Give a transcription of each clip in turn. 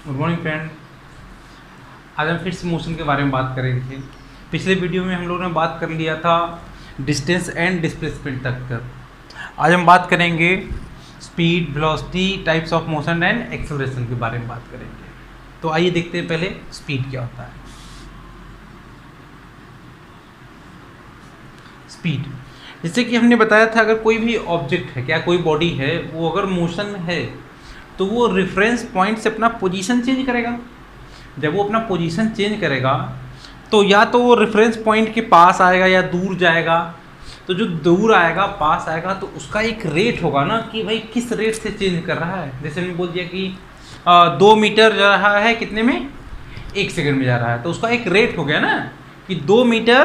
Good morning friend. आज हम फिर से मोशन के बारे में बात करेंगे। पिछले वीडियो में हम लोगों ने बात कर लिया था डिस्टेंस एंड डिस्प्लेसमेंट तक। आज हम बात करेंगे speed, velocity, types of motion and acceleration के बारे में बात करेंगे। तो आइए देखते हैं पहले स्पीड क्या होता है। स्पीड, जैसे कि हमने बताया था, अगर कोई भी ऑब्जेक्ट है, क्या कोई बॉडी है, वो अगर मोशन है तो वो रेफरेंस पॉइंट से अपना पोजीशन चेंज करेगा। जब वो अपना पोजीशन चेंज करेगा तो या तो वो रेफरेंस पॉइंट के पास आएगा या दूर जाएगा। तो जो दूर आएगा, पास आएगा, तो उसका एक रेट होगा ना कि भाई किस रेट से चेंज कर रहा है। जैसे मैंने बोल दिया कि 2 मीटर जा रहा है, कितने में? 1 सेकंड में जा रहा है, तो उसका एक रेट हो गया ना कि 2 मीटर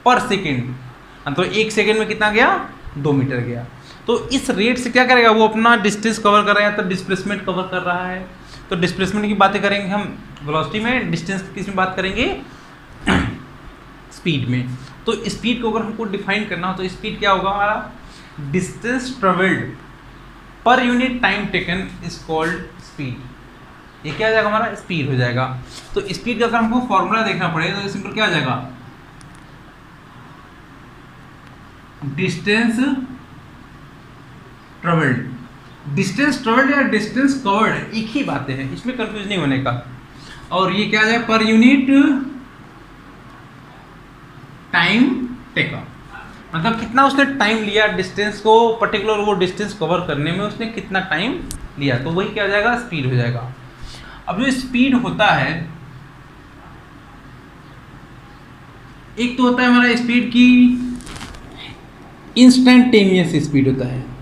पर सेकंड। तो 1 सेकंड में कितना गया? 2 मीटर गया। तो इस रेट से क्या करेगा, वो अपना डिस्टेंस कवर कर रहा है, तो डिस्प्लेसमेंट कवर कर रहा है। तो डिस्प्लेसमेंट की बातें करेंगे हम वेलोसिटी में, डिस्टेंस किस में बात करेंगे? स्पीड में। तो स्पीड को अगर हमको डिफाइन करना हो तो स्पीड क्या होगा हमारा? Distance travelled per unit time taken is called speed. ये क्या हो जाएगा हमारा? स्पीड हो जाएगा। तो स्पीड का अगर हमको फॉर्मूला देखना पड़ेगा तो सिंपल क्या हो जाएगा? Distance travelled. डिस्टेंस ट्रेवल्ड या डिस्टेंस कवर्ड एक ही बातें हैं, इसमें कंफ्यूज नहीं होने का। और ये क्या है? पर यूनिट टाइम टेकन, मतलब कितना उसने टाइम लिया डिस्टेंस को, पर्टिकुलर वो डिस्टेंस कवर करने में उसने कितना टाइम लिया, तो वही क्या हो जाएगा? स्पीड हो जाएगा। अब जो स्पीड होता है, एक तो होता है हमारा स्पीड की इंस्टेंटेनियस स्पीड होता है,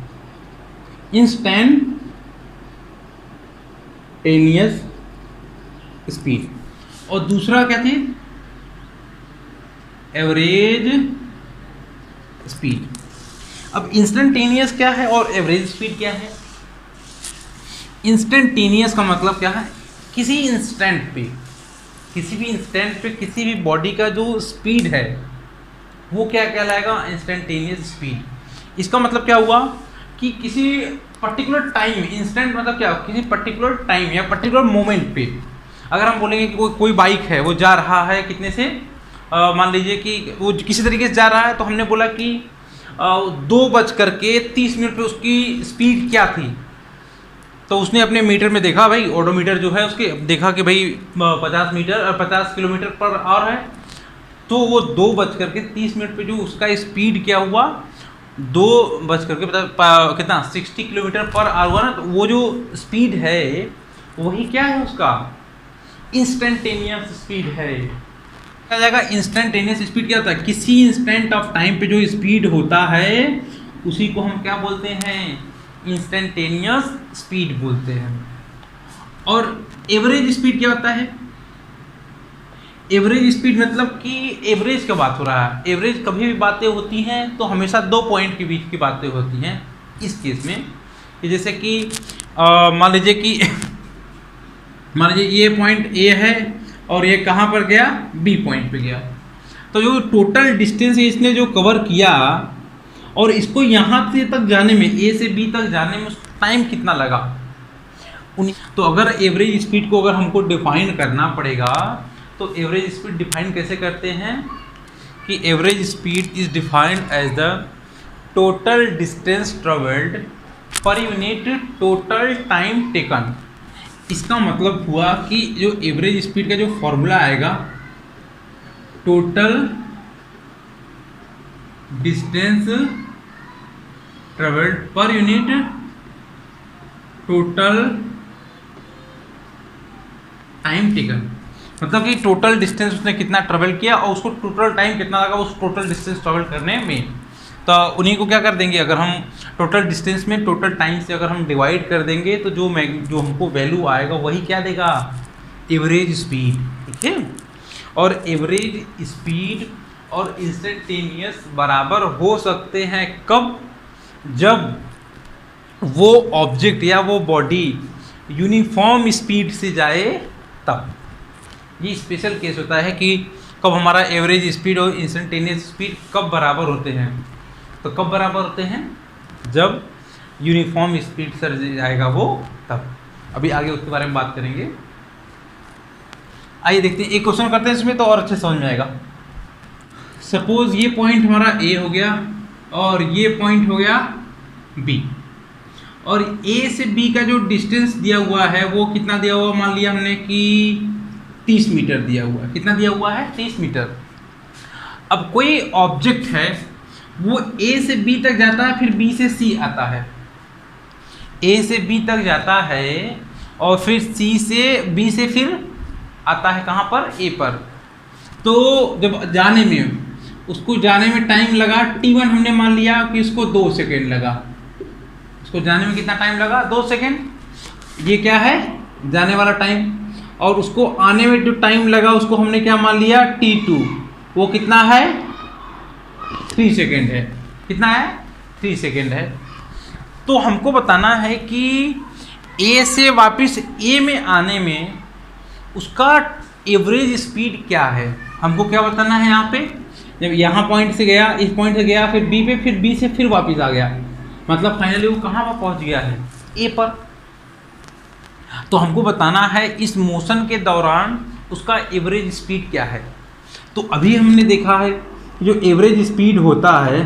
इंस्टेंटेनियस स्पीड। और दूसरा क्या थी? Average speed. अब इंस्टेंटेनियस क्या है और एवरेज स्पीड क्या है? इंस्टेंटेनियस का मतलब क्या है? किसी इंस्टेंट पे, किसी भी इंस्टेंट पे किसी भी बॉडी का जो स्पीड है वो क्या कहलाएगा? Instantaneous speed. इसका मतलब क्या हुआ कि किसी पर्टिकुलर टाइम, इंस्टेंट मतलब क्या? किसी पर्टिकुलर टाइम या पर्टिकुलर मोमेंट पे अगर हम बोलेंगे कि कोई बाइक है, वो जा रहा है कितने से, मान लीजिए कि वो किसी तरीके से जा रहा है, तो हमने बोला कि 2:30 पे उसकी स्पीड क्या थी। तो उसने अपने मीटर में देखा, भाई ओडोमीटर जो है उसके, देखा कि भाई 50 किलोमीटर पर आवर है। तो वो 2:30 पे जो उसका स्पीड क्या हुआ? 2:50 कितना? 60 किलोमीटर पर आवर हुआ ना। तो वो जो स्पीड है वही क्या है उसका? इंस्टेंटेनियस स्पीड है। क्या जाएगा? इंस्टेंटेनियस स्पीड क्या होता है? किसी इंस्टेंट ऑफ टाइम पे जो स्पीड होता है उसी को हम क्या बोलते हैं? इंस्टेंटेनियस स्पीड बोलते हैं। और एवरेज स्पीड क्या होता है? एवरेज स्पीड मतलब कि एवरेज का बात हो रहा है। एवरेज कभी भी बातें होती हैं तो हमेशा 2 पॉइंट के बीच की बातें होती हैं। इस केस में कि जैसे कि मान लीजिए कि मान लीजिए ये पॉइंट ए है और ये कहाँ पर गया? बी पॉइंट पे गया। तो जो टोटल डिस्टेंस है इसने जो कवर किया और इसको यहाँ से तक जाने में, ए से बी तक जाने में टाइम कितना लगा? तो अगर एवरेज स्पीड को अगर हमको डिफाइन करना पड़ेगा तो एवरेज स्पीड डिफाइन कैसे करते हैं कि average speed is defined as the total distance travelled per unit total time taken. इसका मतलब हुआ कि जो एवरेज स्पीड का जो फॉर्मूला आएगा, total distance travelled per unit total time taken, मतलब कि टोटल डिस्टेंस उसने कितना ट्रेवल किया और उसको टोटल टाइम कितना लगा उस टोटल डिस्टेंस ट्रेवल करने में। तो उन्हीं को क्या कर देंगे, अगर हम टोटल डिस्टेंस में टोटल टाइम से अगर हम डिवाइड कर देंगे तो जो हमको वैल्यू आएगा वही क्या देगा? Average speed. ठीक है। और एवरेज स्पीड और इंस्टेंटेनियस बराबर हो सकते हैं कब? जब वो ऑब्जेक्ट या वो बॉडी यूनिफॉर्म स्पीड से जाए तब। ये स्पेशल केस होता है कि कब हमारा एवरेज स्पीड और इंस्टेंटेनियस स्पीड कब बराबर होते हैं। तो कब बराबर होते हैं? जब यूनिफॉर्म स्पीड से जाएगा वो तब। अभी आगे उसके बारे में बात करेंगे। आइए देखते हैं, एक क्वेश्चन करते हैं इसमें तो और अच्छे समझ में आएगा। सपोज ये पॉइंट हमारा ए हो गया और ये पॉइंट हो गया बी, और ए से बी का जो डिस्टेंस दिया हुआ है वो कितना दिया हुआ, मान लिया हमने कि 30 मीटर दिया हुआ है। कितना दिया हुआ है? 30 मीटर। अब कोई ऑब्जेक्ट है वो ए से बी तक जाता है, फिर बी से सी आता है, ए से बी तक जाता है और फिर सी से बी से फिर आता है कहाँ पर? ए पर। तो जब जाने में, उसको जाने में टाइम लगा t1, हमने मान लिया कि इसको 2 सेकेंड लगा। उसको जाने में कितना टाइम लगा? 2 सेकेंड। ये क्या है? जाने वाला टाइम। और उसको आने में जो टाइम लगा उसको हमने क्या मान लिया? t2। वो कितना है? 3 सेकेंड है। कितना है? 3 सेकेंड है। तो हमको बताना है कि ए से वापस ए में आने में उसका एवरेज स्पीड क्या है। हमको क्या बताना है यहाँ पे? जब यहाँ पॉइंट से गया, इस पॉइंट से गया, फिर बी पे, फिर बी से फिर वापस आ गया, मतलब फाइनली वो कहाँ पर पहुँच गया है? ए पर। तो हमको बताना है इस मोशन के दौरान उसका एवरेज स्पीड क्या है। तो अभी हमने देखा है जो एवरेज स्पीड होता है,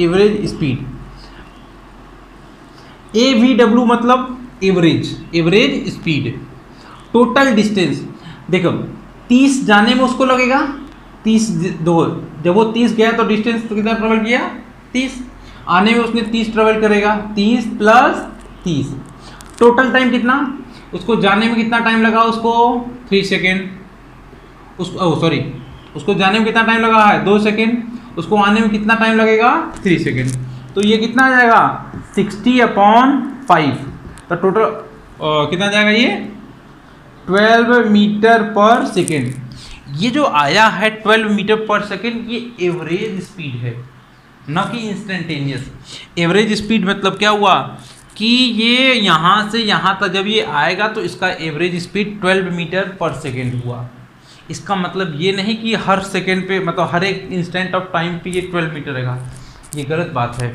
एवरेज स्पीड AVW मतलब एवरेज स्पीड। टोटल डिस्टेंस देखो 30 जाने में उसको लगेगा 30 दो, जब वो 30 गया तो डिस्टेंस तो कितना ट्रेवल किया? 30। आने में उसने 30 ट्रेवल करेगा, 30 प्लस 30। टोटल टाइम कितना? उसको जाने में कितना टाइम लगा? उसको 3 सेकेंड। उसको जाने में कितना टाइम लगा है? 2 सेकेंड। उसको आने में कितना टाइम लगेगा? 3 सेकेंड। तो ये कितना आ जाएगा? 60/5। तो टोटल कितना जाएगा ये? 12 मीटर पर सेकेंड। ये जो आया है 12 मीटर पर सेकेंड, ये एवरेज स्पीड है, न कि इंस्टेंटेनियस। एवरेज स्पीड मतलब क्या हुआ कि ये यहाँ से यहाँ तक जब ये आएगा तो इसका एवरेज स्पीड 12 मीटर पर सेकेंड हुआ। इसका मतलब ये नहीं कि हर सेकेंड पे, मतलब हर एक इंस्टेंट ऑफ टाइम पे ये 12 मीटर रहेगा, ये गलत बात है।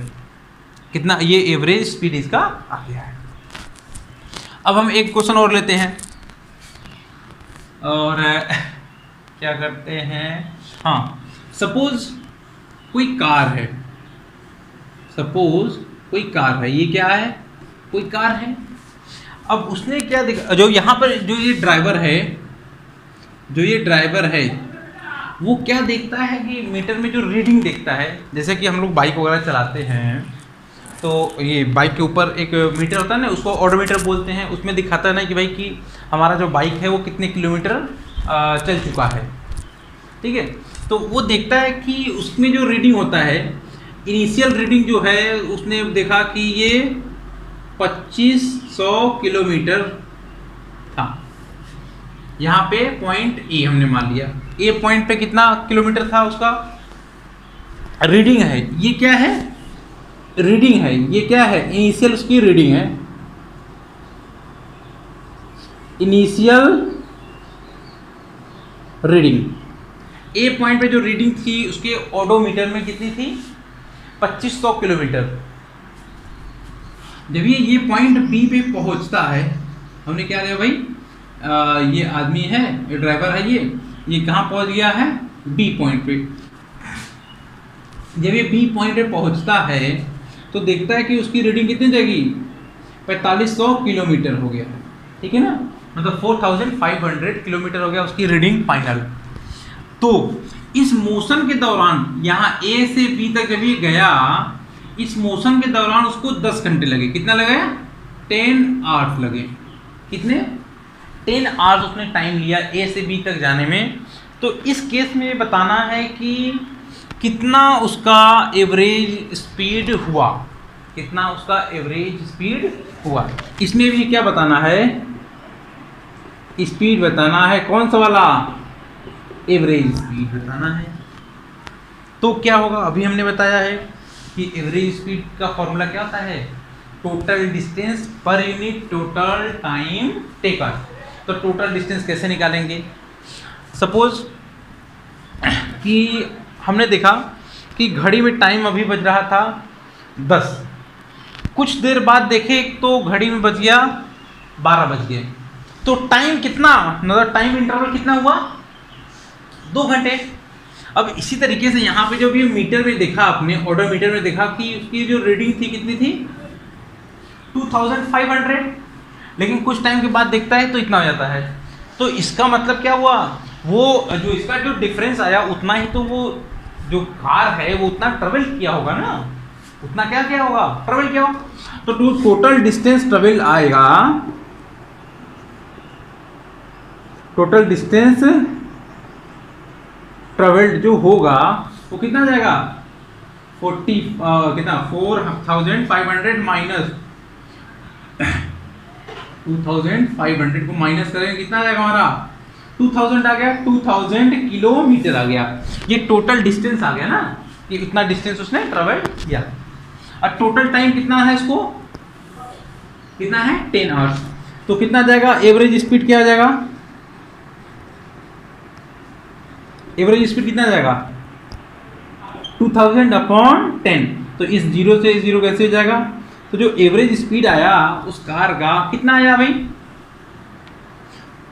कितना? ये एवरेज स्पीड इसका आ गया है। अब हम एक क्वेश्चन और लेते हैं और क्या करते हैं, हाँ, सपोज कोई कार है, ये क्या है? कोई कार है। अब उसने क्या देखा, जो यहाँ पर जो ये ड्राइवर है वो क्या देखता है कि मीटर में जो रीडिंग देखता है, जैसे कि हम लोग बाइक वगैरह चलाते हैं तो ये बाइक के ऊपर एक मीटर होता है ना, उसको ऑडोमीटर बोलते हैं। उसमें दिखाता है ना कि भाई कि हमारा जो बाइक है वो कितने किलोमीटर चल चुका है, ठीक है। तो वो देखता है कि उसमें जो रीडिंग होता है, इनिशियल रीडिंग जो है, उसने देखा कि ये 2500 किलोमीटर था। यहाँ पे पॉइंट ए हमने मान लिया, ए पॉइंट पे कितना किलोमीटर था उसका? रीडिंग है। ये क्या है? रीडिंग है। ये क्या है? इनिशियल उसकी रीडिंग है। इनिशियल रीडिंग ए पॉइंट पे जो रीडिंग थी उसके ऑडोमीटर में कितनी थी? 2500 किलोमीटर। जब ये पॉइंट बी पे पहुंचता है, हमने क्या लिया भाई? ये आदमी है, ये ड्राइवर है, ये कहाँ पहुंच गया है? बी पॉइंट पे। जब ये बी पॉइंट पे पहुंचता है तो देखता है कि उसकी रीडिंग कितनी जाएगी? 4500 किलोमीटर हो गया, ठीक है ना, मतलब 4500 किलोमीटर हो गया उसकी रीडिंग फाइनल। तो इस मोशन के दौरान यहाँ ए से बी तक जब ये गया, इस मोशन के दौरान उसको 10 घंटे लगे। कितना लगे? 10 आवर्स लगे। कितने? 10 आवर्स उसने टाइम लिया ए से बी तक जाने में। तो इस केस में बताना है कि कितना उसका एवरेज स्पीड हुआ, कितना उसका एवरेज स्पीड हुआ। इसमें भी क्या बताना है? स्पीड बताना है। कौन सा वाला? एवरेज स्पीड बताना है। तो क्या होगा? अभी हमने बताया है कि एवरेज स्पीड का फॉर्मूला क्या होता है? टोटल डिस्टेंस पर यूनिट टोटल टाइम टेकन। तो टोटल डिस्टेंस कैसे निकालेंगे? सपोज कि हमने देखा कि घड़ी में टाइम अभी बज रहा था 10, कुछ देर बाद देखे तो घड़ी में बज गया 12 बज गए। तो टाइम कितना, मतलब टाइम इंटरवल कितना हुआ, 2 घंटे। अब इसी तरीके से यहाँ पे जो भी मीटर में देखा आपने, ऑर्डर मीटर में देखा कि उसकी जो रीडिंग थी कितनी थी, 2500, लेकिन कुछ टाइम के बाद देखता है तो इतना हो जाता है। तो इसका मतलब क्या हुआ, वो जो इसका जो डिफरेंस आया उतना ही तो वो जो कार है वो उतना ट्रेवल किया होगा ना, उतना क्या किया होगा, ट्रेवल किया होगा। तो टोटल डिस्टेंस ट्रेवल आएगा, टोटल डिस्टेंस ट्रेवल्ड जो होगा वो कितना जाएगा, 4500 माइनस 2500 को माइनस करेंगे कितना आ जाएगा हमारा, 2000 आ गया, 2000 किलोमीटर आ गया। ये टोटल डिस्टेंस आ गया ना, कि इतना डिस्टेंस उसने ट्रेवल किया। और टोटल टाइम कितना है, इसको कितना है, 10 आवर्स। तो कितना जाएगा, एवरेज स्पीड क्या आ जाएगा, एवरेज स्पीड कितना जाएगा, 2000/10। तो इस जीरो से इस जीरो कैसे हो जाएगा, तो जो एवरेज स्पीड आया उस कार का कितना आया भाई,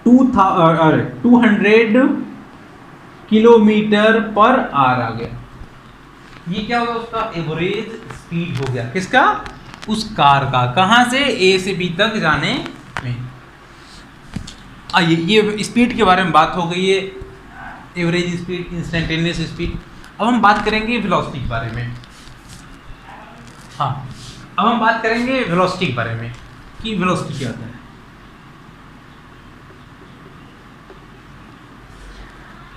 200 किलोमीटर पर आवर आ गया। ये क्या होगा, उसका एवरेज स्पीड हो गया, किसका, उस कार का, कहां से, ए से बी तक जाने में। आइए, ये स्पीड के बारे में बात हो गई है, एवरेज स्पीड, इंस्टेंटेनियस स्पीड। अब हम बात करेंगे वेलोसिटी के बारे में। हाँ, अब हम बात करेंगे वेलोसिटी के बारे में कि वेलोसिटी क्या होता है।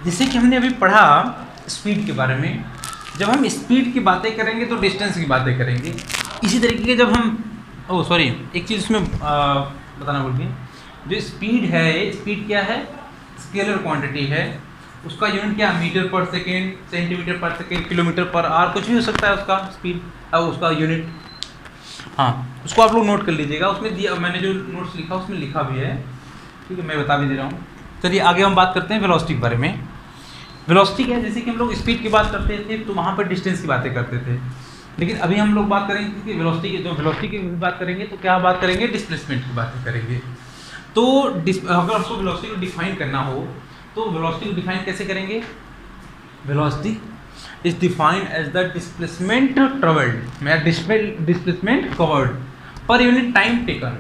जैसे कि हमने अभी पढ़ा स्पीड के बारे में, जब हम स्पीड की बातें करेंगे तो डिस्टेंस की बातें करेंगे। इसी तरीके के जब हम एक चीज़ इसमें बताना भूल गए, जो स्पीड है, स्पीड क्या है, स्केलर क्वांटिटी है, उसका यूनिट क्या, मीटर पर सेकेंड, सेंटीमीटर पर सेकेंड, किलोमीटर पर आवर, कुछ भी हो सकता है उसका स्पीड, उसका यूनिट। हाँ, उसको आप लोग नोट कर लीजिएगा, उसमें दिया, मैंने जो नोट्स लिखा उसमें लिखा भी है, ठीक है, मैं बता भी दे रहा हूँ। चलिए आगे हम बात करते हैं वेलोसिटी के बारे में। वेलोसिटी क्या है, जैसे कि हम लोग स्पीड की बात करते थे तो वहाँ पर डिस्टेंस की बातें करते थे, लेकिन अभी हम लोग बात करेंगे कि वेलोसिटी की, जो वेलोसिटी की बात करेंगे तो क्या बात करेंगे, डिस्प्लेसमेंट की बातें करेंगे। तो अगर आपको वेलोसिटी को डिफाइन करना हो तो वेलोसिटी को डिफाइन कैसे करेंगे, velocity is defined as the displacement travelled या displacement covered per unit time taken.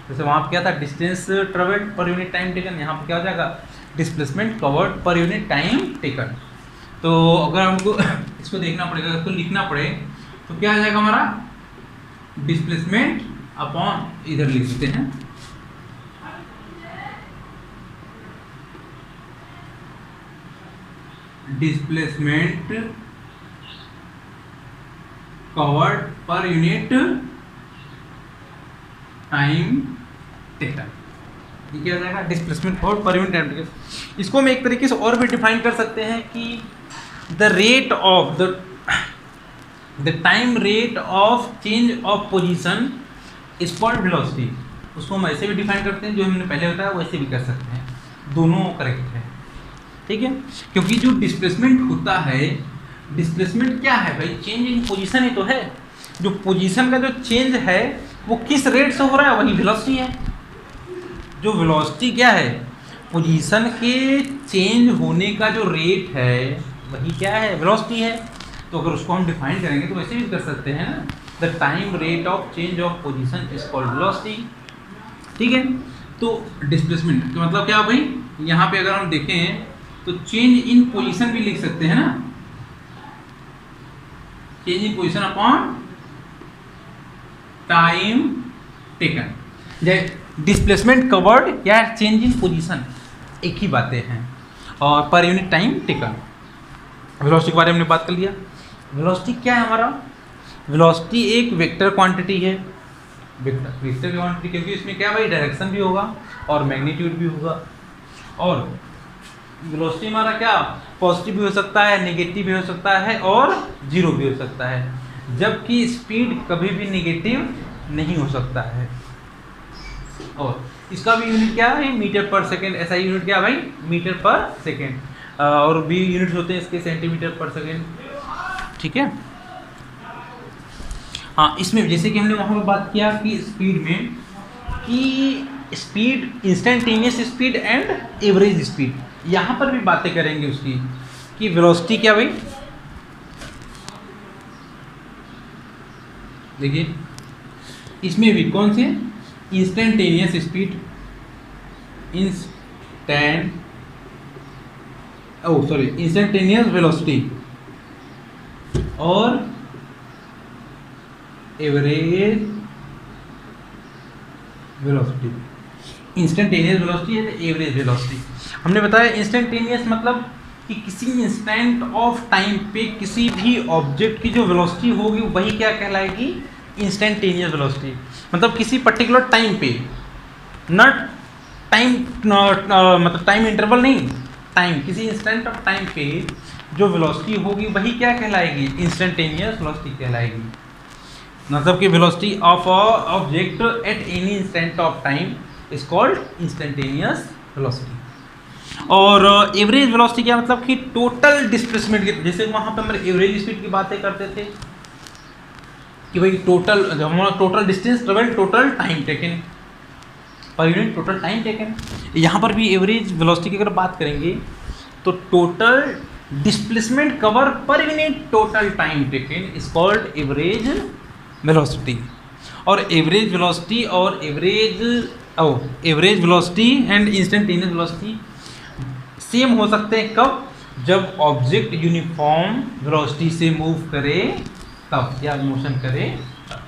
जैसे वहाँ पे क्या था, distance travelled per unit time taken, यहाँ पे क्या हो जाएगा, displacement covered per unit time taken. तो अगर हमको इसको देखना पड़ेगा, इसको लिखना पड़े तो क्या आ जाएगा हमारा, डिस्प्लेसमेंट अपॉन, इधर लिख देते हैं, displacement covered per unit time taken. ये क्या हो जाएगा, displacement covered per unit time taken. इसको हम एक तरीके से और भी डिफाइन कर सकते हैं कि the rate of the time rate of change of position is called velocity. उसको हम ऐसे भी डिफाइन करते हैं, जो हमने पहले बताया वैसे भी कर सकते हैं, दोनों करेक्ट है, ठीक है। क्योंकि जो डिस्प्लेसमेंट होता है, डिस्प्लेसमेंट क्या है भाई, चेंज इन पोजीशन ही तो है। जो पोजीशन का जो चेंज है वो किस रेट से हो रहा है, वही वेलोसिटी है। जो वेलोसिटी क्या है, पोजीशन के चेंज होने का जो रेट है वही क्या है, वेलोसिटी है। तो अगर उसको हम डिफाइन करेंगे तो वैसे भी कर सकते हैं ना, the time rate of change of position is called velocity, ठीक है। तो डिस्प्लेसमेंट का मतलब क्या भाई, यहाँ पे अगर हम देखें तो चेंज इन पोजीशन भी लिख सकते हैं ना, change in position upon time taken. Displacement covered या चेंज इन पोजीशन एक ही बातें हैं, और पर यूनिट टाइम टेकन। वेलोसिटी के बारे में बात कर लिया। वेलोसिटी क्या है हमारा, वेलोसिटी एक वेक्टर क्वांटिटी है, वेक्टर क्वांटिटी, क्योंकि इसमें क्या भाई, डायरेक्शन भी होगा और मैग्नीट्यूड भी होगा। और वेलोसिटी हमारा क्या, पॉजिटिव भी हो सकता है, नेगेटिव भी हो सकता है और जीरो भी हो सकता है, जबकि स्पीड कभी भी नेगेटिव नहीं हो सकता है। और इसका भी यूनिट क्या है, मीटर पर सेकेंड। ऐसा यूनिट क्या भाई, मीटर पर सेकेंड, और भी यूनिट्स होते हैं इसके, सेंटीमीटर पर सेकेंड, ठीक है। हाँ, इसमें जैसे कि हमने वहाँ पर बात किया कि स्पीड में कि speed, instantaneous speed and average speed. यहाँ पर भी बातें करेंगे उसकी कि वेलोसिटी क्या भाई, देखिए इसमें भी कौन से इंस्टेंटेनियस स्पीड, इंस्टेंटेनियस वेलोसिटी और एवरेज वेलोसिटी। इंस्टेंटेनियस वेलोसिटी है एवरेज वेलोसिटी। हमने बताया इंस्टेंटेनियस मतलब कि किसी इंस्टेंट ऑफ टाइम पे किसी भी ऑब्जेक्ट की जो वेलोसिटी होगी वही क्या कहलाएगी, इंस्टेंटेनियस वेलोसिटी। मतलब किसी पर्टिकुलर टाइम पे, नॉट टाइम मतलब टाइम इंटरवल नहीं, टाइम, किसी इंस्टेंट ऑफ टाइम पे जो वेलोसिटी होगी वही क्या कहलाएगी, इंस्टेंटेनियस वेलोसिटी कहलाएगी। मतलब कि velocity of a object at any instant of time is called instantaneous velocity. और एवरेज वेलोसिटी क्या मतलब कि टोटल डिस्प्लेसमेंट की, जैसे वहाँ पे हम एवरेज स्पीड की बातें करते थे कि भाई टोटल, हमारा total distance travel, total time taken पर यूनिट, टोटल टाइम टेकन। यहाँ पर भी एवरेज वेलोसिटी की अगर बात करेंगे तो टोटल डिस्प्लेसमेंट कवर पर unit total time taken is called average velocity. और एवरेज वेलोसिटी और average velocity and instantaneous velocity same हो सकते हैं कब, जब ऑब्जेक्ट यूनिफॉर्म वेलोसिटी से मूव करे तब, या मोशन करे तब।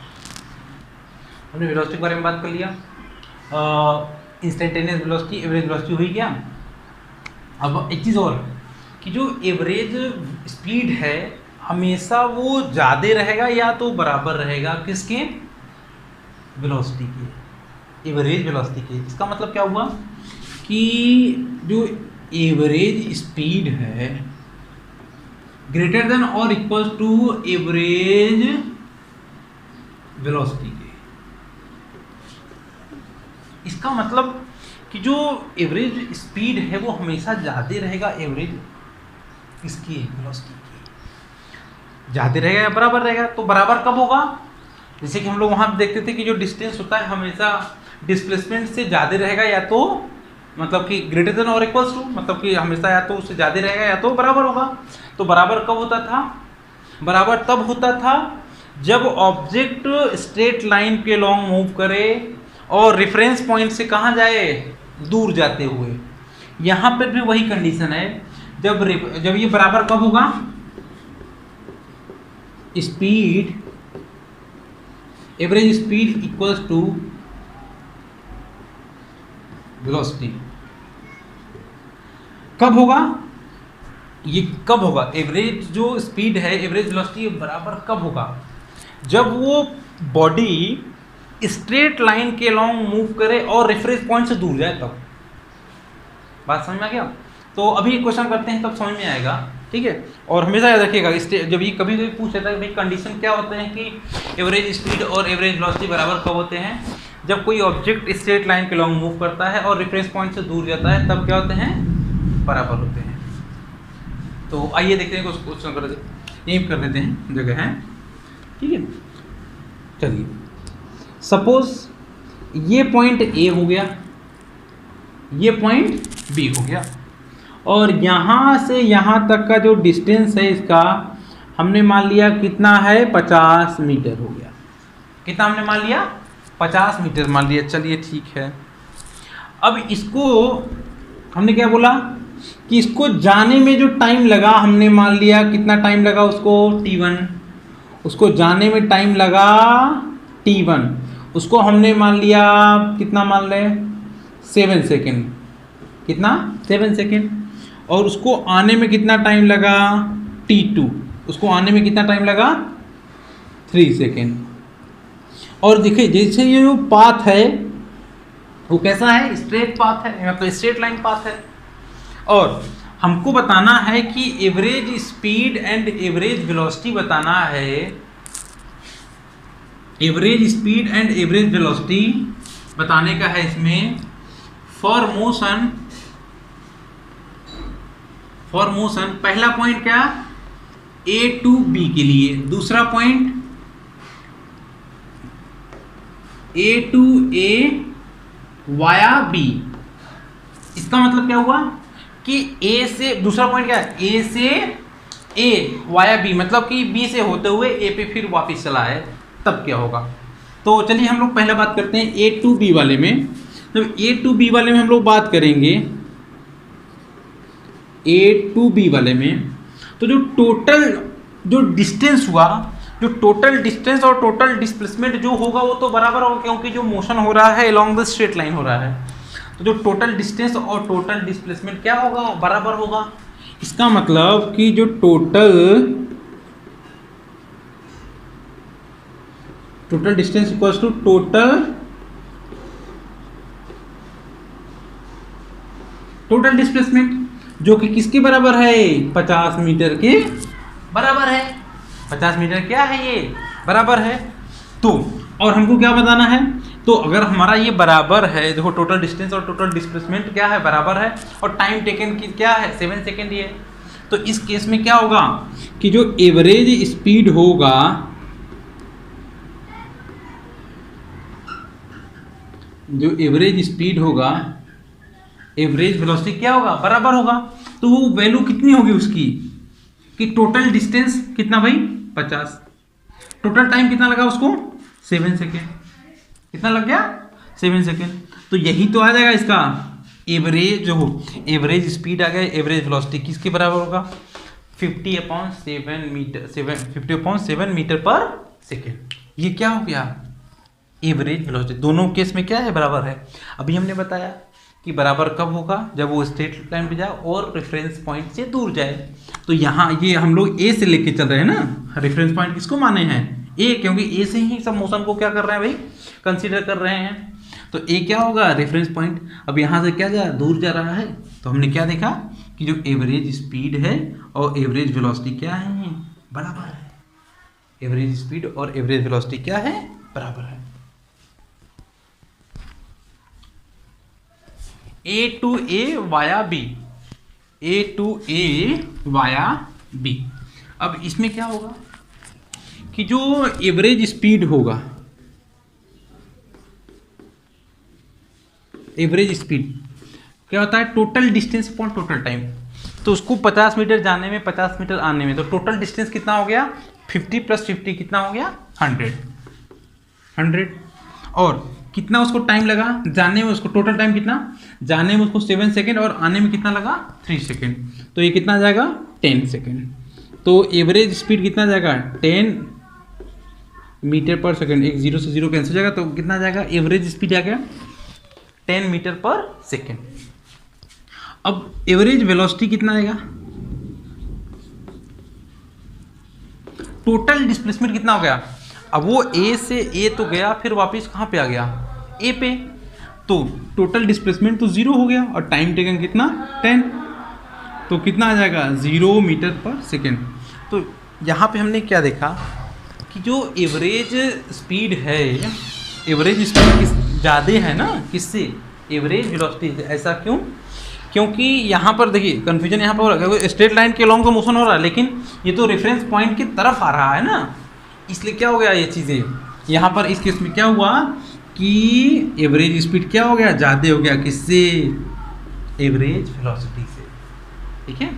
हमने वेलोसिटी के बारे में बात कर लिया, इंस्टेंटेनियस वेलोसिटी, एवरेज वेलोसिटी हुई क्या। अब एक चीज़ और कि जो एवरेज स्पीड है हमेशा वो ज़्यादा रहेगा या तो बराबर रहेगा किसके, वेलोसिटी के, एवरेज वेलोसिटी के। इसका मतलब क्या हुआ कि जो एवरेज स्पीड है ग्रेटर देन और इक्वल टू एवरेज वेलोसिटी के। इसका मतलब कि जो एवरेज स्पीड है वो हमेशा ज़्यादा रहेगा एवरेज इसकी वेलोसिटी की, ज़्यादा रहेगा या बराबर रहेगा। तो बराबर कब होगा, जैसे कि हम लोग वहाँ देखते थे कि जो डिस्टेंस होता है हमेशा डिस्प्लेसमेंट से ज़्यादा रहेगा या तो मतलब कि ग्रेटर देन और इक्वल्स टू, मतलब कि हमेशा या तो उससे ज़्यादा रहेगा या तो बराबर होगा। तो बराबर कब होता था, बराबर तब होता था जब ऑब्जेक्ट स्ट्रेट लाइन के लॉन्ग मूव करे और रेफरेंस पॉइंट से कहाँ जाए, दूर जाते हुए। यहाँ पर भी वही कंडीशन है, जब ये बराबर कब होगा, speed, average speed equals to velocity. कब होगा, ये कब होगा, एवरेज जो स्पीड है, एवरेज वेलोसिटी बराबर कब होगा, जब वो बॉडी स्ट्रेट लाइन के लॉन्ग मूव करे और रेफरेंस पॉइंट से दूर जाए तब। बात समझ में आ गया। तो अभी क्वेश्चन करते हैं तब समझ में आएगा, ठीक है। और हमेशा याद रखिएगा, जब ये कभी पूछ लेता है भाई कंडीशन क्या होते हैं कि एवरेज स्पीड और एवरेज वेलोसिटी बराबर कब होते हैं, जब कोई ऑब्जेक्ट स्ट्रेट लाइन के लॉन्ग मूव करता है और रेफरेंस पॉइंट से दूर जाता है तब क्या होते हैं, बराबर होते हैं। तो आइए देखते हैं क्वेश्चन कर एम कर देते हैं, जगह है, ठीक है। चलिए सपोज ये पॉइंट ए हो गया, ये पॉइंट बी हो गया, और यहाँ से यहाँ तक का जो डिस्टेंस है इसका हमने मान लिया कितना है, 50 मीटर हो गया। कितना हमने मान लिया, 50 मीटर मान लिया। चलिए ठीक है। अब इसको हमने क्या बोला कि इसको जाने में जो टाइम लगा हमने मान लिया कितना टाइम लगा उसको, t1, उसको जाने में टाइम लगा t1, उसको हमने मान लिया कितना, मान लें 7 सेकेंड, कितना 7 सेकेंड। और उसको आने में कितना टाइम लगा, t2, उसको आने में कितना टाइम लगा, 3 सेकेंड। और देखिए जैसे ये जो पाथ है वो कैसा है, स्ट्रेट पाथ है, मतलब स्ट्रेट लाइन पाथ है। और हमको बताना है कि average speed and average velocity बताना है, average speed and average velocity बताने का है इसमें। फॉर मोशन पहला पॉइंट क्या, A टू B के लिए, दूसरा point A to A via B. इसका मतलब क्या हुआ कि ए से, दूसरा पॉइंट क्या है, ए से ए वाया बी, मतलब कि बी से होते हुए ए पे फिर वापस चला है, तब क्या होगा। तो चलिए हम लोग पहले बात करते हैं ए टू बी वाले में। जब ए टू बी वाले में हम लोग बात करेंगे, ए टू बी वाले में, तो जो टोटल जो डिस्टेंस हुआ, जो टोटल डिस्टेंस और टोटल डिस्प्लेसमेंट जो होगा वो तो बराबर होगा, क्योंकि जो मोशन हो रहा है अलोंग द स्ट्रेट लाइन हो रहा है, तो जो टोटल डिस्टेंस और टोटल डिस्प्लेसमेंट क्या होगा, बराबर होगा। इसका मतलब कि जो total distance equals to total displacement, जो कि किसके बराबर है, 50 मीटर के बराबर है। 50 मीटर क्या है, ये बराबर है। तो और हमको क्या बताना है, तो अगर हमारा ये बराबर है, देखो टोटल डिस्टेंस और टोटल डिस्प्लेसमेंट क्या है, बराबर है, और टाइम टेकन की क्या है, 7 सेकेंड ही है। तो इस केस में क्या होगा कि जो एवरेज स्पीड होगा, जो एवरेज स्पीड होगा, एवरेज वेलोसिटी क्या होगा, बराबर होगा। तो वो वैल्यू कितनी होगी उसकी, कि टोटल डिस्टेंस कितना भाई, 50, टोटल टाइम कितना लगा उसको, 7 सेकेंड, कितना लग गया, 7 सेकेंड। तो यही तो आ जाएगा इसका एवरेज, जो एवरेज स्पीड आ गया, एवरेज वेलोसिटी किसके बराबर होगा, 50/7 मीटर पर सेकेंड। ये क्या हो गया, एवरेज वेलोसिटी। दोनों केस में क्या है, बराबर है। अभी हमने बताया कि बराबर कब होगा, जब वो स्ट्रेट लाइन पे जाए और रेफरेंस पॉइंट से दूर जाए। तो यहाँ ये हम लोग ए से लेके चल रहे हैं ना, रेफरेंस पॉइंट किसको माने हैं, ए, क्योंकि ए से ही सब मोशन को क्या कर रहे हैं भाई, कंसीडर कर रहे हैं। तो ए क्या होगा, रेफरेंस पॉइंट। अब यहाँ से क्या जा, दूर जा रहा है, तो हमने क्या देखा कि जो एवरेज स्पीड है और एवरेज वेलोसिटी क्या है, बराबर है। एवरेज स्पीड और एवरेज वेलोसिटी क्या है, बराबर है। A to A via B, A to A via B. अब इसमें क्या होगा कि जो एवरेज स्पीड होगा, एवरेज स्पीड क्या होता है, total distance upon total time. तो उसको 50 मीटर जाने में, 50 मीटर आने में, तो टोटल डिस्टेंस कितना हो गया, 50 + 50 कितना हो गया, 100। और कितना उसको टाइम लगा जाने में, उसको टोटल टाइम कितना, जाने में उसको 7 सेकेंड और आने में कितना लगा, 3 सेकेंड। तो ये कितना जाएगा, 10 सेकेंड। तो एवरेज स्पीड कितना जाएगा, 10 मीटर पर सेकेंड। एक 0 से 0 कैंसिल हो जाएगा, तो कितना जाएगा, एवरेज स्पीड आ गया 10 मीटर पर सेकेंड। अब एवरेज वेलोसिटी कितना आएगा, टोटल डिस्प्लेसमेंट कितना हो गया। अब वो ए से ए तो गया, फिर वापस कहाँ पे आ गया, ए पे। तो टोटल डिस्प्लेसमेंट तो 0 हो गया, और टाइम टेकन कितना, 10। तो कितना आ जाएगा, 0 मीटर पर सेकेंड। तो यहाँ पे हमने क्या देखा कि जो एवरेज स्पीड है, एवरेज स्पीड ज़्यादा है ना, किससे, एवरेज वेलोसिटी से। ऐसा क्यों, क्योंकि यहाँ पर देखिए कन्फ्यूजन यहाँ पर हो रहा है, स्ट्रेट लाइन के लॉन्ग का मोशन हो रहा है, लेकिन ये तो रेफरेंस पॉइंट की तरफ आ रहा है ना, इसलिए क्या हो गया ये चीज़ें। यहाँ पर इस केस में क्या हुआ कि एवरेज स्पीड क्या हो गया, ज़्यादा हो गया, किससे, एवरेज वेलोसिटी से। ठीक है।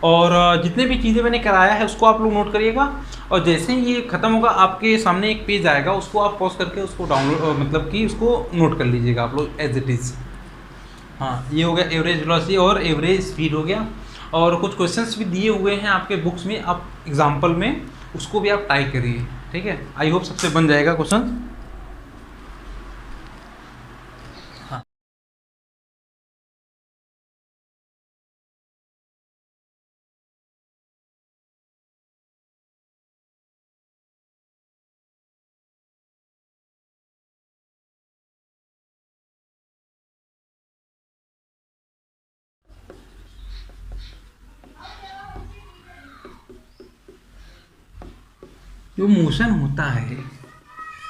और जितने भी चीज़ें मैंने कराया है उसको आप लोग नोट करिएगा, और जैसे ही ये ख़त्म होगा आपके सामने एक पेज आएगा, उसको आप पॉज करके उसको डाउनलोड, मतलब कि उसको नोट कर लीजिएगा आप लोग एज इट इज़। हाँ, ये हो गया एवरेज वेलोसिटी और एवरेज स्पीड हो गया। और कुछ क्वेश्चंस भी दिए हुए हैं आपके बुक्स में, आप एग्जाम्पल में उसको भी आप ट्राई करिए। ठीक है, आई होप सबसे बन जाएगा क्वेश्चन। हाँ, जो मोशन होता है,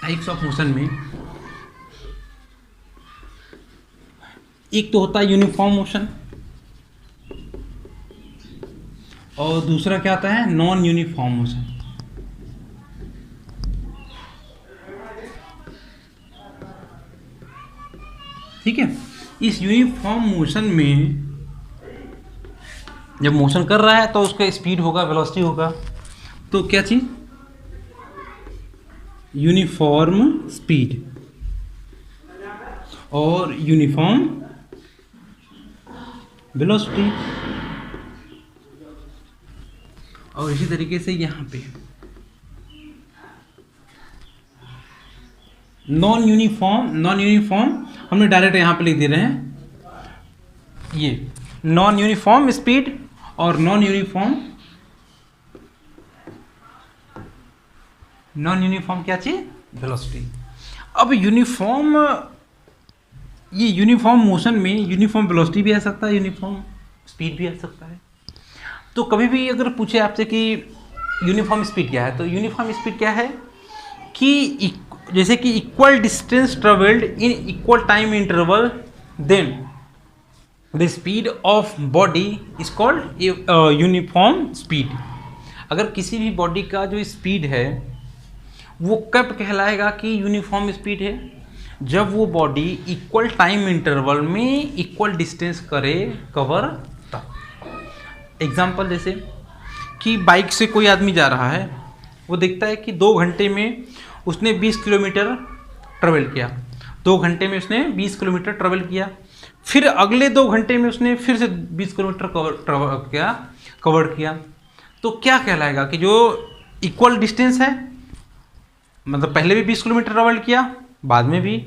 टाइप्स ऑफ मोशन में एक तो होता है यूनिफॉर्म मोशन, और दूसरा क्या आता है, नॉन यूनिफॉर्म मोशन। ठीक है। इस यूनिफॉर्म मोशन में जब मोशन कर रहा है तो उसका स्पीड होगा, वेलोसिटी होगा। तो क्या चीज, यूनिफॉर्म स्पीड और यूनिफॉर्म वेलोसिटी। और इसी तरीके से यहाँ पे नॉन यूनिफॉर्म हमने डायरेक्ट यहाँ पे लिख दे रहे हैं, ये नॉन यूनिफॉर्म स्पीड और नॉन यूनिफॉर्म क्या चीज, वेलोसिटी। अब यूनिफॉर्म मोशन में यूनिफॉर्म वेलोसिटी भी आ सकता है, यूनिफॉर्म स्पीड भी आ सकता है। तो कभी भी अगर पूछे आपसे कि यूनिफॉर्म स्पीड क्या है, तो यूनिफॉर्म स्पीड क्या है कि जैसे कि equal distance travelled in equal time interval, then the speed of body is called uniform speed. अगर किसी भी बॉडी का जो स्पीड है वो कब कहलाएगा कि यूनिफॉर्म स्पीड है, जब वो बॉडी इक्वल टाइम इंटरवल में इक्वल डिस्टेंस करे कवर तब। एग्जाम्पल जैसे कि बाइक से कोई आदमी जा रहा है, वो देखता है कि 2 घंटे में उसने 20 किलोमीटर ट्रेवल किया, 2 घंटे में उसने 20 किलोमीटर ट्रेवल किया, फिर अगले 2 घंटे में उसने फिर से 20 किलोमीटर कवर किया। तो क्या कहलाएगा कि जो इक्वल डिस्टेंस है, मतलब पहले भी 20 किलोमीटर ट्रेवल किया, बाद में भी,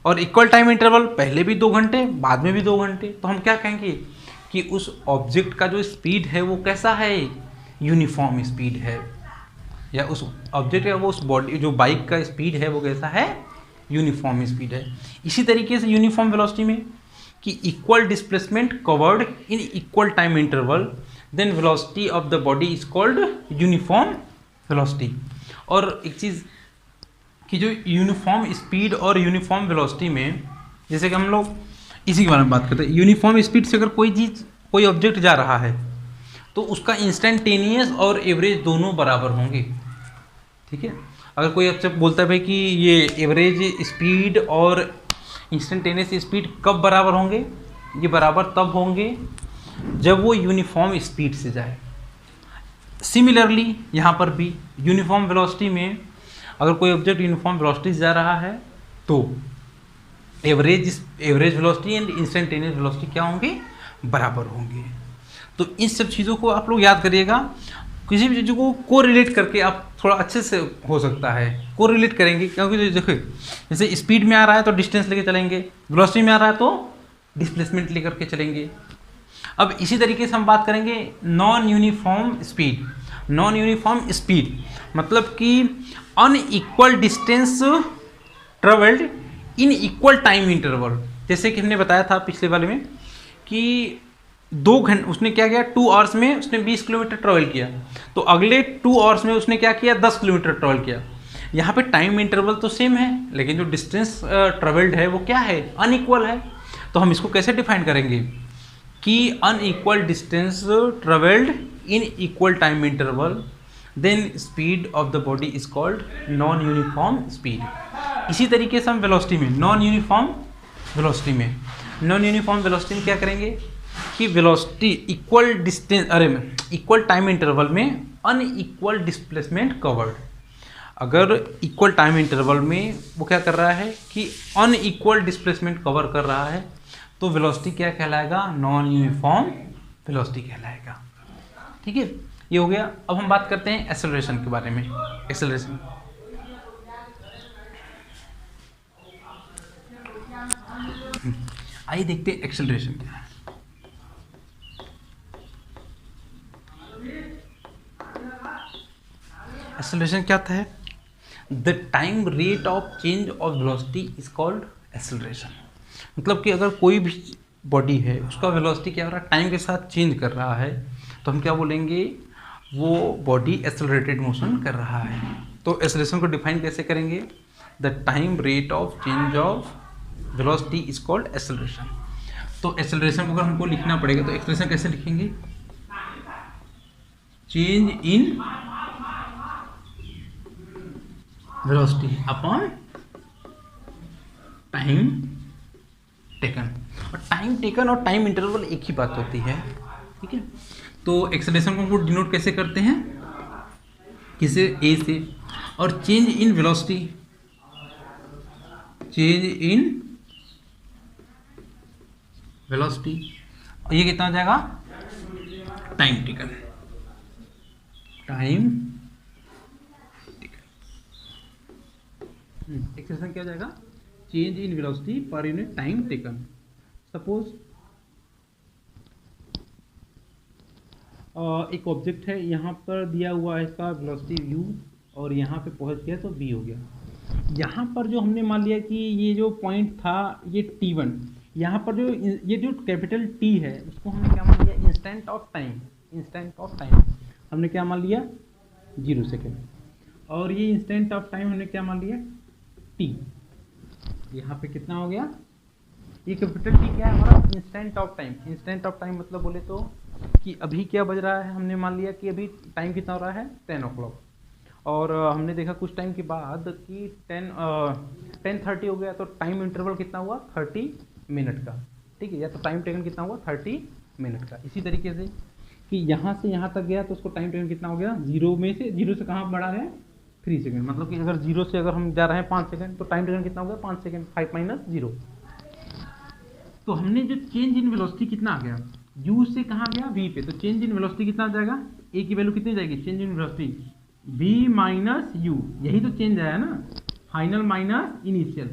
और इक्वल टाइम इंटरवल, पहले भी 2 घंटे, बाद में भी 2 घंटे, तो हम क्या कहेंगे कि उस ऑब्जेक्ट का जो स्पीड है वो कैसा है, यूनिफॉर्म स्पीड है। या उस ऑब्जेक्ट या वो उस बॉडी जो बाइक का स्पीड है वो कैसा है, यूनिफॉर्म स्पीड है। इसी तरीके से यूनिफॉर्म वेलोसिटी में कि equal displacement covered in equal time interval, then velocity of the body is called uniform velocity. और एक चीज़ कि जो यूनिफॉर्म स्पीड और यूनिफॉर्म वेलोसिटी में, जैसे कि हम लोग इसी के बारे में बात करते हैं, यूनिफॉर्म स्पीड से अगर कोई ऑब्जेक्ट जा रहा है तो उसका इंस्टेंटेनियस और एवरेज दोनों बराबर होंगे। ठीक है, अगर कोई आपसे बोलता है भाई कि ये एवरेज स्पीड और इंस्टेंटेनियस स्पीड कब बराबर होंगे, ये बराबर तब होंगे जब वो यूनिफॉर्म स्पीड से जाए। सिमिलरली यहाँ पर भी यूनिफॉर्म वेलोसिटी में अगर कोई ऑब्जेक्ट यूनिफॉर्म वेलोसिटी से जा रहा है तो average velocity and instantaneous velocity क्या होंगे, बराबर होंगे। तो इन सब चीज़ों को आप लोग याद करिएगा। किसी भी चीज़ों को कोरिलेट करके आप थोड़ा अच्छे से हो सकता है कोरिलेट करेंगे, क्योंकि देखो जैसे स्पीड में आ रहा है तो डिस्टेंस लेके चलेंगे, वेलोसिटी में आ रहा है तो डिस्प्लेसमेंट लेकर के चलेंगे। अब इसी तरीके से हम बात करेंगे non uniform speed. Non uniform speed मतलब कि unequal distance travelled in equal time interval. जैसे कि हमने बताया था पिछले वाले में कि 2 घंटे उसने क्या किया, 2 आवर्स में उसने 20 किलोमीटर ट्रेवल किया, तो अगले 2 आवर्स में उसने क्या किया, 10 किलोमीटर ट्रेवल किया। यहाँ पे टाइम इंटरवल तो सेम है, लेकिन जो डिस्टेंस ट्रेवल्ड है वो क्या है, अनइक्वल है। तो हम इसको कैसे डिफाइन करेंगे कि unequal distance travelled in equal time interval, then speed of the body is called non uniform speed. इसी तरीके से हम वेलोसिटी में नॉन यूनिफॉर्म वेलोसिटी में क्या करेंगे कि वेलोसिटी इक्वल टाइम इंटरवल में अनइक्वल डिस्प्लेसमेंट कवर्ड। अगर इक्वल टाइम इंटरवल में वो क्या कर रहा है कि अनइक्वल डिस्प्लेसमेंट कवर कर रहा है, तो वेलोसिटी क्या कहलाएगा, नॉन यूनिफॉर्म वेलोसिटी कहलाएगा। ठीक है, ये हो गया। अब हम बात करते हैं एक्सेलरेशन के बारे में। एक्सेलरेशन आइए देखते हैं एक्सेलरेशन क्या है। एक्सेलरेशन क्या होता है, the time rate of change of velocity is called acceleration. मतलब कि अगर कोई भी बॉडी है उसका वेलोसिटी क्या हो रहा है, टाइम के साथ चेंज कर रहा है, तो हम क्या बोलेंगे, वो बॉडी एक्सेलरेटेड मोशन कर रहा है। तो एक्सेलरेशन को डिफाइन कैसे करेंगे, the time rate of change of velocity is called acceleration. तो एक्सेलरेशन को अगर हमको लिखना पड़ेगा तो एक्सेलरेशन कैसे लिखेंगे, change in velocity upon time taken. और टाइम टेकन और टाइम इंटरवल एक ही बात होती है, ठीक है। तो एक्सेलरेशन को हम डिनोट कैसे करते हैं, किसे, ए से। और change in velocity, change in velocity, ये कितना हो जाएगा, time taken, time taken. Expression क्या हो जाएगा, चेंज इन वेलोसिटी पर यूनिट टाइम टेकन। सपोज एक ऑब्जेक्ट है, यहाँ पर दिया हुआ है इसका वेलोसिटी u और यहाँ पे पहुँच गया तो v हो गया। यहाँ पर जो हमने मान लिया कि ये जो पॉइंट था ये t1, यहाँ पर जो ये जो कैपिटल T है उसको हमने क्या मान लिया, instant of time, instant of time हमने क्या मान लिया, 0 सेकेंड। और ये इंस्टेंट ऑफ टाइम हमने क्या मान लिया, t। यहाँ पे कितना हो गया, ये कैपिटल T क्या है हमारा, instant of time. Instant of time मतलब बोले तो कि अभी क्या बज रहा है, हमने मान लिया कि अभी टाइम कितना हो रहा है, 10 o'clock। और हमने देखा कुछ टाइम के बाद कि 10:30 हो गया, तो टाइम इंटरवल कितना हुआ, 30 मिनट का, ठीक है। या तो टाइम टेकन कितना हुआ, 30 मिनट का। इसी तरीके से कि यहाँ से यहाँ तक गया तो उसको टाइम टेकन कितना हो गया, 0 से कहाँ बढ़ा है, 3 सेकेंड। मतलब कि अगर 0 से अगर हम जा रहे हैं 5 सेकेंड तो टाइम टेकन कितना हो गया, 5 सेकेंड, 5 - 0। तो हमने जो चेंज इन वेलोसिटी कितना आ गया, u से कहाँ गया, v पे, तो चेंज इन वेलोसिटी कितना आ जाएगा, a की वैल्यू कितनी जाएगी, change in velocity v - u, यही तो चेंज आया ना, फाइनल माइनस इनिशियल,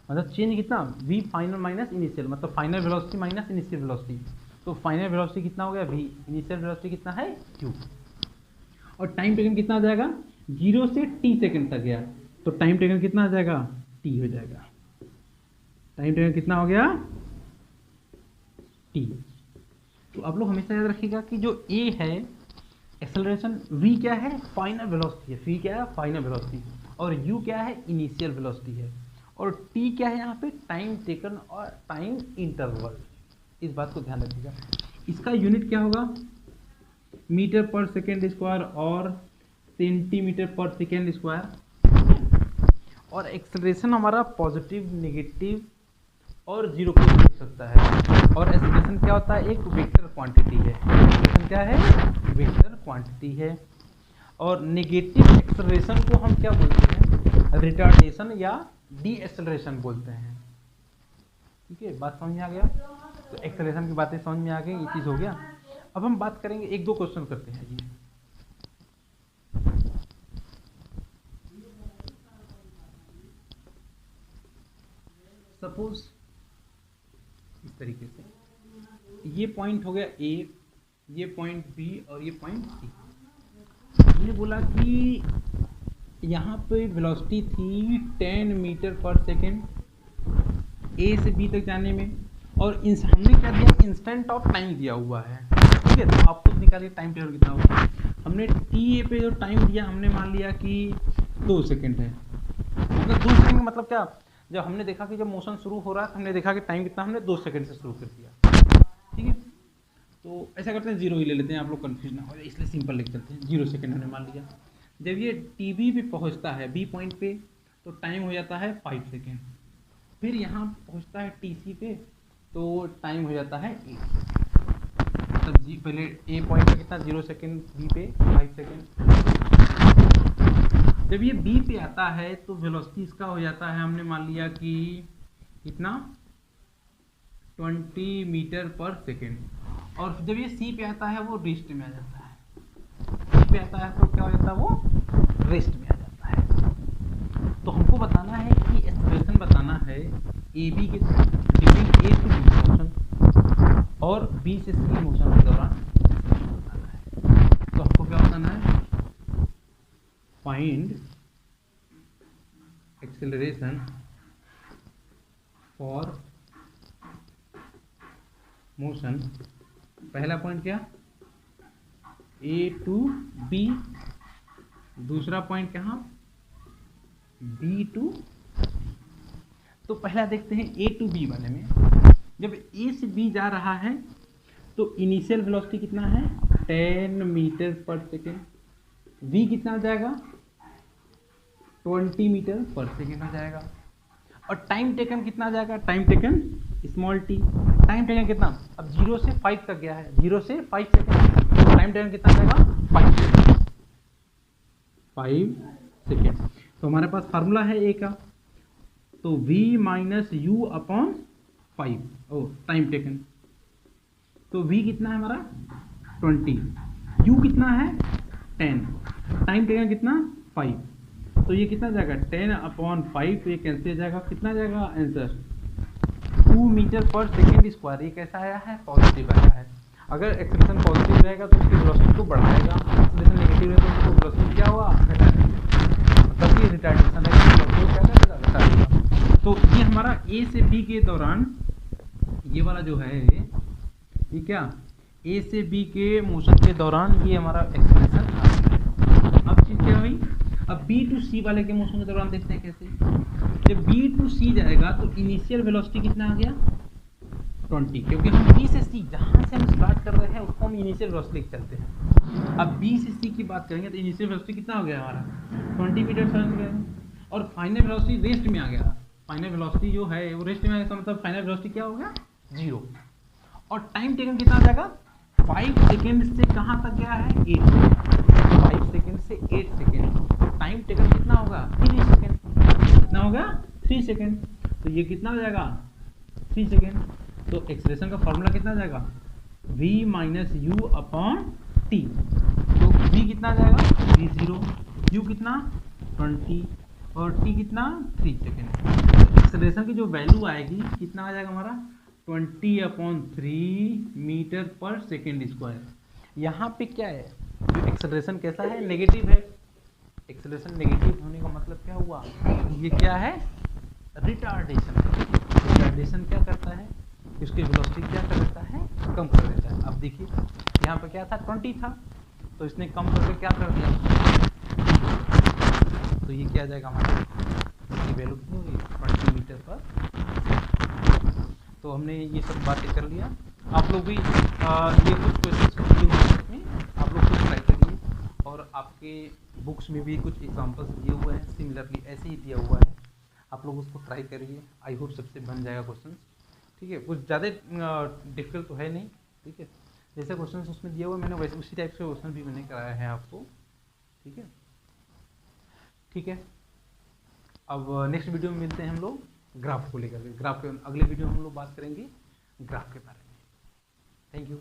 मतलब चेंज कितना, v फाइनल माइनस इनिशियल, मतलब final velocity minus initial velocity. तो फाइनल वेलोसिटी कितना हो गया, v, इनिशियल वेलोसिटी कितना है, u। और टाइम टेकन कितना आ जाएगा, 0 से t सेकेंड तक गया तो टाइम टेकन कितना आ जाएगा, t हो जाएगा। टाइम टेकन कितना हो गया, t। तो आप लोग हमेशा याद रखिएगा कि जो a है एक्सेलरेशन, v क्या है, फाइनल वेलोसिटी है, v क्या है, फाइनल वेलोसिटी, और u क्या है, इनिशियल वेलोसिटी है, और t क्या है यहाँ पे, टाइम टेकन और टाइम इंटरवल। इस बात को ध्यान रखिएगा। इसका यूनिट क्या होगा, मीटर पर सेकेंड स्क्वायर और सेंटीमीटर पर सेकेंड स्क्वायर। और एक्सेलरेशन हमारा पॉजिटिव, नेगेटिव और 0 को लिख सकता है। और एक्सेलरेशन क्या होता है, एक वेक्टर क्वांटिटी है। एक्सेलरेशन क्या है, वेक्टर क्वांटिटी है। और नेगेटिव एक्सेलरेशन को हम क्या बोलते हैं, रिटार्डेशन या डी एक्सेलरेशन बोलते हैं, ठीक है। बात समझ में आ गया, तो एक्सेलरेशन की बातें समझ में आ गई, ये चीज़ हो गया। अब हम बात करेंगे, एक दो क्वेश्चन करते हैं जी। सपोज इस तरीके से ये पॉइंट हो गया ए, ये पॉइंट बी और ये पॉइंट सी। हमने बोला कि यहाँ पे वेलोसिटी थी 10 मीटर पर सेकेंड ए से बी तक जाने में, और हमने क्या दिया, इंस्टेंट ऑफ टाइम दिया हुआ है, ठीक है। तो आप खुद निकालिए टाइम टेबल कितना होगा। हमने टी ए पे जो टाइम दिया हमने मान लिया कि 2 सेकेंड है। मतलब 2 सेकेंड का मतलब क्या, जब हमने देखा कि जब मोशन शुरू हो रहा है तो हमने देखा कि टाइम कितना, हमने 2 सेकेंड से शुरू कर दिया, ठीक है। तो ऐसा करते हैं 0 ही ले लेते हैं, आप लोग कन्फ्यूज ना हो, इसलिए सिंपल लिख चलते हैं। 0 सेकेंड हमने मान लिया। जब ये टी बी पे पहुँचता है, बी पॉइंट पे, तो टाइम हो जाता है 5 सेकेंड। फिर यहाँ पहुँचता है टी सी पे, तो टाइम हो जाता है 8। मतलब जी पहले ए पॉइंट पे कितना, 0 सेकेंड, बी पे 5 सेकेंड। जब ये बी पे आता है तो वेलोसिटी इसका हो जाता है, हमने मान लिया कि कितना, 20 मीटर पर सेकेंड। और जब ये सी पे आता है वो रेस्ट में आ जाता है, सी पे आता है तो क्या हो जाता है, वो रेस्ट में आ जाता है। तो हमको बताना है कि एक्सेलरेशन बताना है ए बी के different A to B motion और बी से सी मोशन के दौरान बताना है। तो हमको क्या बताना है, फाइंड एक्सेलरेशन फॉर मोशन। पहला पॉइंट क्या, ए टू बी, दूसरा पॉइंट कहाँ, बी टू। तो पहला देखते हैं ए टू बी वाले में। जब ए से बी जा रहा है तो इनिशियल वेलोसिटी कितना है, 10 मीटर पर सेकेंड। v कितना आ जाएगा, 20 मीटर पर सेकेंड आ जाएगा। और टाइम टेकन कितना आ जाएगा, time taken small T. Time taken कितना, अब 0 से 5 तक गया है, 0 से 5 सेकेंड, तो टाइम टेकन कितना जाएगा 5 सेकेंड। तो हमारे पास फार्मूला है ए का, तो v माइनस यू अपॉन 5, ओ टाइम टेकन, तो v कितना है हमारा 20, u कितना है 10, टाइम टेकन कितना 5, तो ये कितना जाएगा 10 अपॉन 5, तो ये कैंसिल हो जाएगा, कितना जाएगा आंसर 2 मीटर पर सेकेंड स्क्वायर। ये कैसा आया है, पॉजिटिव आया है। अगर एक्सप्रेशन पॉजिटिव रहेगा तो उसकी वेलोसिटी को बढ़ाएगा, एक्सप्रेशन नेगेटिव है तो उसको वेलोसिटी क्या हुआ, घटाएगा, मतलब कि रिटार्डेशन है, वेलोसिटी क्या करेगा, घटाएगा। तो ये हमारा ए से बी के दौरान ये वाला जो है ये क्या, ए से बी के मोशन के दौरान ये हमारा एक्सप्रेशन था। अब चीज क्या हुई, अब बी टू सी वाले के मोशन के दौरान देखते हैं कैसे। जब बी टू सी जाएगा तो इनिशियल वेलोसिटी कितना आ गया 20, क्योंकि हम बी से सी जहाँ से हम स्टार्ट कर रहे हैं उसको हम इनिशियल वेलोसिटी चलते हैं। अब बी से सी की बात करेंगे तो इनिशियल वेलोसिटी कितना हो गया हमारा 20 मीटर पर सेकंड, और फाइनल वेलोसिटी रेस्ट में आ गया। फाइनल वेलोसिटी जो है वो रेस्ट में आ गया, मतलब फाइनल वेलोसिटी क्या हो गया 0। और टाइम टेकन कितना आ जाएगा 5 सेकेंड से कहाँ तक गया है 8 सेकेंड, 5 सेकेंड से 8 सेकेंड, टाइम टेकन कितना होगा 3 सेकेंड, कितना होगा 3 सेकेंड, तो ये कितना हो जाएगा 3 सेकेंड। तो एक्सप्रेशन का फॉर्मूला कितना जाएगा v minus u upon T, तो v कितना जाएगा v0, u कितना 20 और t कितना 3 सेकेंड। एक्सप्रेशन की जो वैल्यू आएगी कितना आ जाएगा हमारा 20/3 मीटर पर सेकेंड स्क्वायर। यहाँ पे क्या है, जो एक्सेलरेशन कैसा है नेगेटिव है, एक्सेलरेशन नेगेटिव होने का मतलब क्या हुआ, ये क्या है रिटार्डेशन। रिटार्डेशन क्या करता है, उसकी वेलोसिटी क्या कर देता है, कम कर देता है। अब देखिए यहाँ पे क्या था 20 था, तो इसने कम करके क्या कर दिया, तो ये क्या आ जाएगा हमारा, इसकी वैल्यू कितनी होगी 20 मीटर पर। तो हमने ये सब बातें कर लिया। आप लोग भी ये कुछ क्वेश्चन दिए हुए हैं इसमें, आप लोग कुछ ट्राई करिए, और आपके बुक्स में भी कुछ एग्जांपल्स दिए हुए हैं सिमिलरली ऐसे ही दिया हुआ है, आप लोग उसको ट्राई करिए। आई होप सबसे बन जाएगा क्वेश्चन, ठीक है। कुछ ज़्यादा डिफिकल्ट तो है नहीं, ठीक है। जैसे क्वेश्चन उसमें दिया हुआ मैंने वैसे उसी टाइप से क्वेश्चन भी मैंने कराया है आपको, ठीक है, ठीक है। अब नेक्स्ट वीडियो में मिलते हैं हम लोग ग्राफ को लेकर के। ग्राफ के अगले वीडियो में हम लोग बात करेंगे ग्राफ के बारे में। Thank you.